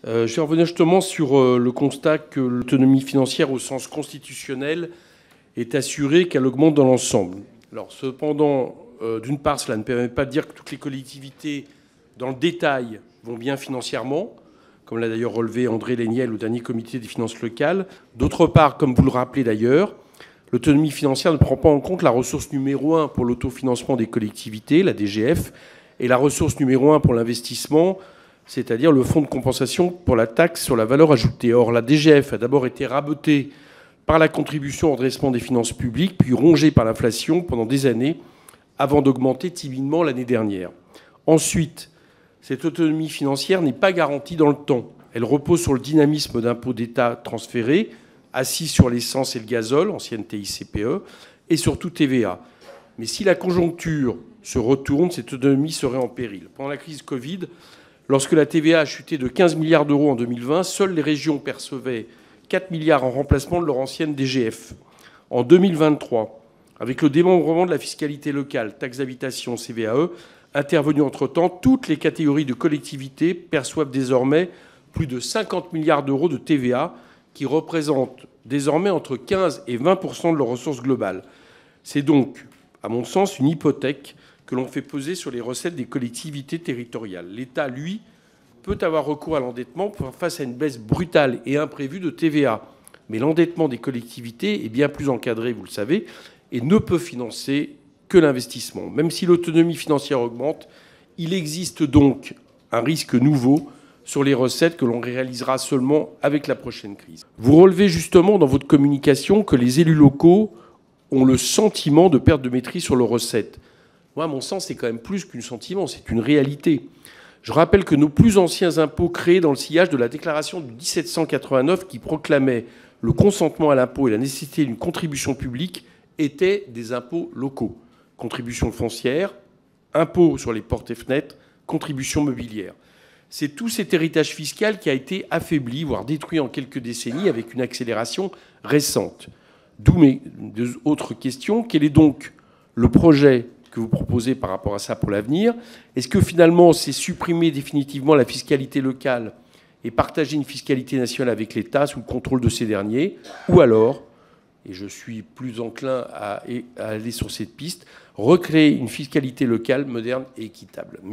Je vais revenir justement sur le constat que l'autonomie financière au sens constitutionnel est assurée, qu'elle augmente dans l'ensemble. Alors cependant, d'une part, cela ne permet pas de dire que toutes les collectivités, dans le détail, vont bien financièrement, comme l'a d'ailleurs relevé André Léniel au dernier comité des finances locales. D'autre part, comme vous le rappelez d'ailleurs, l'autonomie financière ne prend pas en compte la ressource numéro 1 pour l'autofinancement des collectivités, la DGF, et la ressource numéro 1 pour l'investissement, c'est-à-dire le fonds de compensation pour la taxe sur la valeur ajoutée. Or, la DGF a d'abord été rabotée par la contribution au redressement des finances publiques, puis rongée par l'inflation pendant des années, avant d'augmenter timidement l'année dernière. Ensuite, cette autonomie financière n'est pas garantie dans le temps. Elle repose sur le dynamisme d'impôts d'État transférés, assis sur l'essence et le gazole, ancienne TICPE, et surtout TVA. Mais si la conjoncture se retourne, cette autonomie serait en péril. Pendant la crise Covid, lorsque la TVA a chuté de 15 milliards d'euros en 2020, seules les régions percevaient 4 milliards en remplacement de leur ancienne DGF. En 2023, avec le démembrement de la fiscalité locale, taxe d'habitation, CVAE, intervenu entre-temps, toutes les catégories de collectivités perçoivent désormais plus de 50 milliards d'euros de TVA, qui représentent désormais entre 15 et 20% de leurs ressources globales. C'est donc, à mon sens, une hypothèque que l'on fait peser sur les recettes des collectivités territoriales. L'État, lui, peut avoir recours à l'endettement face à une baisse brutale et imprévue de TVA. Mais l'endettement des collectivités est bien plus encadré, vous le savez, et ne peut financer que l'investissement. Même si l'autonomie financière augmente, il existe donc un risque nouveau sur les recettes que l'on réalisera seulement avec la prochaine crise. Vous relevez justement dans votre communication que les élus locaux ont le sentiment de perte de maîtrise sur leurs recettes. Moi, à mon sens, c'est quand même plus qu'un sentiment, c'est une réalité. Je rappelle que nos plus anciens impôts créés dans le sillage de la déclaration de 1789 qui proclamait le consentement à l'impôt et la nécessité d'une contribution publique étaient des impôts locaux. Contribution foncière, impôt sur les portes et fenêtres, contribution mobilière. C'est tout cet héritage fiscal qui a été affaibli, voire détruit en quelques décennies avec une accélération récente. D'où mes deux autres questions. Quel est donc le projet que vous proposez par rapport à ça pour l'avenir? Est-ce que finalement c'est supprimer définitivement la fiscalité locale et partager une fiscalité nationale avec l'État sous le contrôle de ces derniers? Ou alors, et je suis plus enclin à aller sur cette piste, recréer une fiscalité locale moderne et équitable?